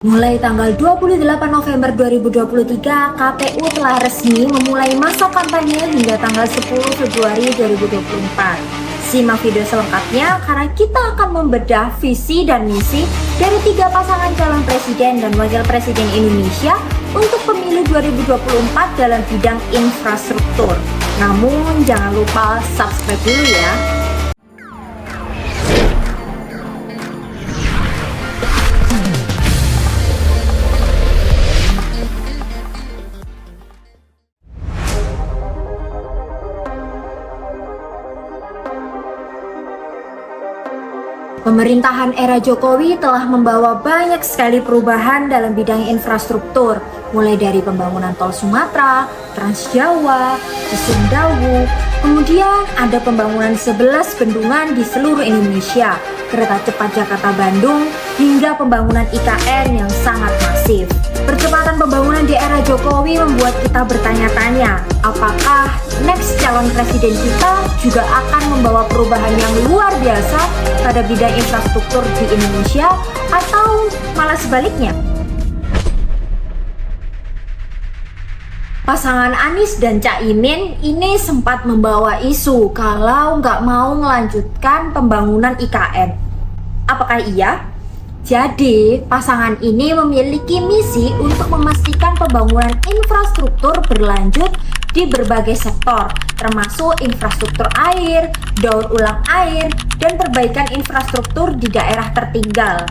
Mulai tanggal 28 November 2023, KPU telah resmi memulai masa kampanye hingga tanggal 10 Februari 2024. Simak video selengkapnya karena kita akan membedah visi dan misi dari 3 pasangan calon presiden dan wakil presiden Indonesia untuk pemilu 2024 dalam bidang infrastruktur. Namun jangan lupa subscribe dulu ya. Pemerintahan era Jokowi telah membawa banyak sekali perubahan dalam bidang infrastruktur, mulai dari pembangunan tol Sumatera, Trans Jawa, Cisumdawu, kemudian ada pembangunan 11 bendungan di seluruh Indonesia, kereta cepat Jakarta-Bandung, hingga pembangunan IKN yang sangat masif. Percepatan pembangunan di era Jokowi membuat kita bertanya-tanya, apakah next calon presiden kita juga akan membawa perubahan yang luar biasa pada bidang infrastruktur di Indonesia atau malah sebaliknya? Pasangan Anies dan Caimin ini sempat membawa isu kalau nggak mau melanjutkan pembangunan IKN. Apakah iya? Jadi, pasangan ini memiliki misi untuk memastikan pembangunan infrastruktur berlanjut di berbagai sektor, termasuk infrastruktur air, daur ulang air, dan perbaikan infrastruktur di daerah tertinggal.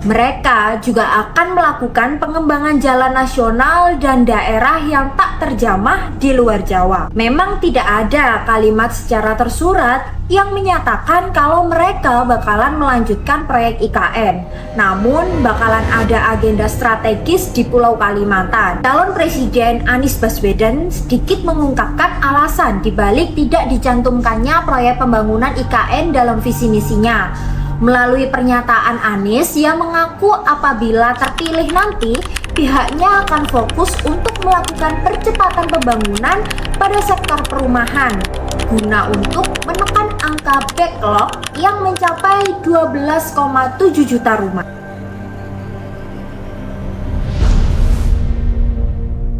Mereka juga akan melakukan pengembangan jalan nasional dan daerah yang tak terjamah di luar Jawa. Memang tidak ada kalimat secara tersurat yang menyatakan kalau mereka bakalan melanjutkan proyek IKN. Namun bakalan ada agenda strategis di Pulau Kalimantan. Calon Presiden Anies Baswedan sedikit mengungkapkan alasan dibalik tidak dicantumkannya proyek pembangunan IKN dalam visi misinya. Melalui pernyataan Anies yang mengaku apabila terpilih nanti, pihaknya akan fokus untuk melakukan percepatan pembangunan pada sektor perumahan guna untuk menekan angka backlog yang mencapai 12,7 juta rumah.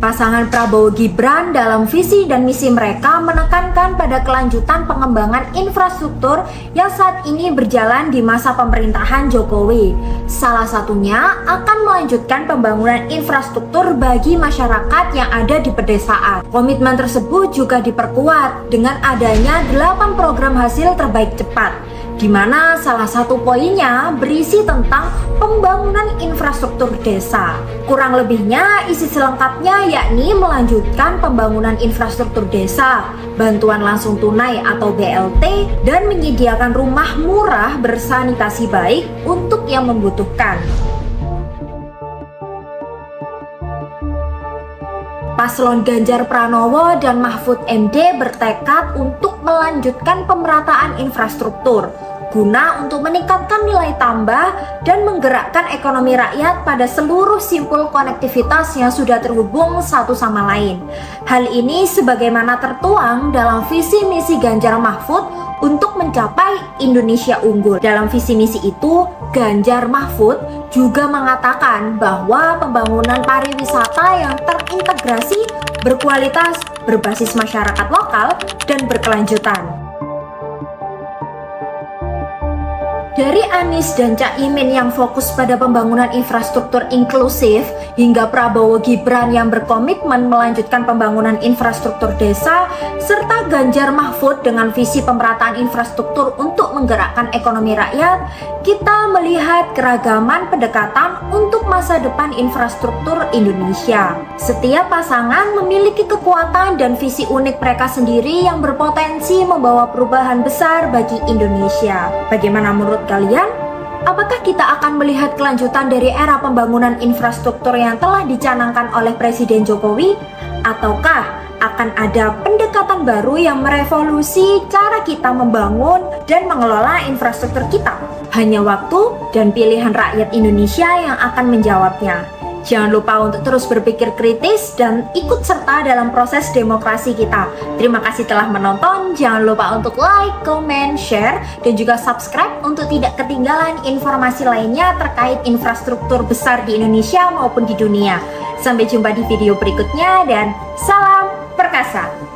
Pasangan Prabowo Gibran dalam visi dan misi mereka menekankan pada kelanjutan pengembangan infrastruktur yang saat ini berjalan di masa pemerintahan Jokowi. Salah satunya akan melanjutkan pembangunan infrastruktur bagi masyarakat yang ada di pedesaan. Komitmen tersebut juga diperkuat dengan adanya 8 program hasil terbaik cepat, di mana salah satu poinnya berisi tentang pembangunan infrastruktur desa. Kurang lebihnya isi selengkapnya yakni melanjutkan pembangunan infrastruktur desa, bantuan langsung tunai atau BLT, dan menyediakan rumah murah bersanitasi baik untuk yang membutuhkan. Paslon Ganjar Pranowo dan Mahfud MD bertekad untuk melanjutkan pemerataan infrastruktur guna untuk meningkatkan nilai tambah dan menggerakkan ekonomi rakyat pada seluruh simpul konektivitas yang sudah terhubung satu sama lain. Hal ini sebagaimana tertuang dalam visi misi Ganjar Mahfud untuk mencapai Indonesia unggul. Dalam visi misi itu, Ganjar Mahfud juga mengatakan bahwa pembangunan pariwisata yang terintegrasi, berkualitas, berbasis masyarakat lokal, dan berkelanjutan. Dari Anies dan Caimin yang fokus pada pembangunan infrastruktur inklusif hingga Prabowo Gibran yang berkomitmen melanjutkan pembangunan infrastruktur desa, serta Ganjar Mahfud dengan visi pemerataan infrastruktur untuk menggerakkan ekonomi rakyat, kita melihat keragaman pendekatan untuk masa depan infrastruktur Indonesia. Setiap pasangan memiliki kekuatan dan visi unik mereka sendiri yang berpotensi membawa perubahan besar bagi Indonesia. Bagaimana menurut kalian? Apakah kita akan melihat kelanjutan dari era pembangunan infrastruktur yang telah dicanangkan oleh Presiden Jokowi? Ataukah akan ada pendekatan baru yang merevolusi cara kita membangun dan mengelola infrastruktur kita? Hanya waktu dan pilihan rakyat Indonesia yang akan menjawabnya. Jangan lupa untuk terus berpikir kritis dan ikut serta dalam proses demokrasi kita. Terima kasih telah menonton. Jangan lupa untuk like, comment, share, dan juga subscribe untuk tidak ketinggalan informasi lainnya terkait infrastruktur besar di Indonesia maupun di dunia. Sampai jumpa di video berikutnya dan salam perkasa.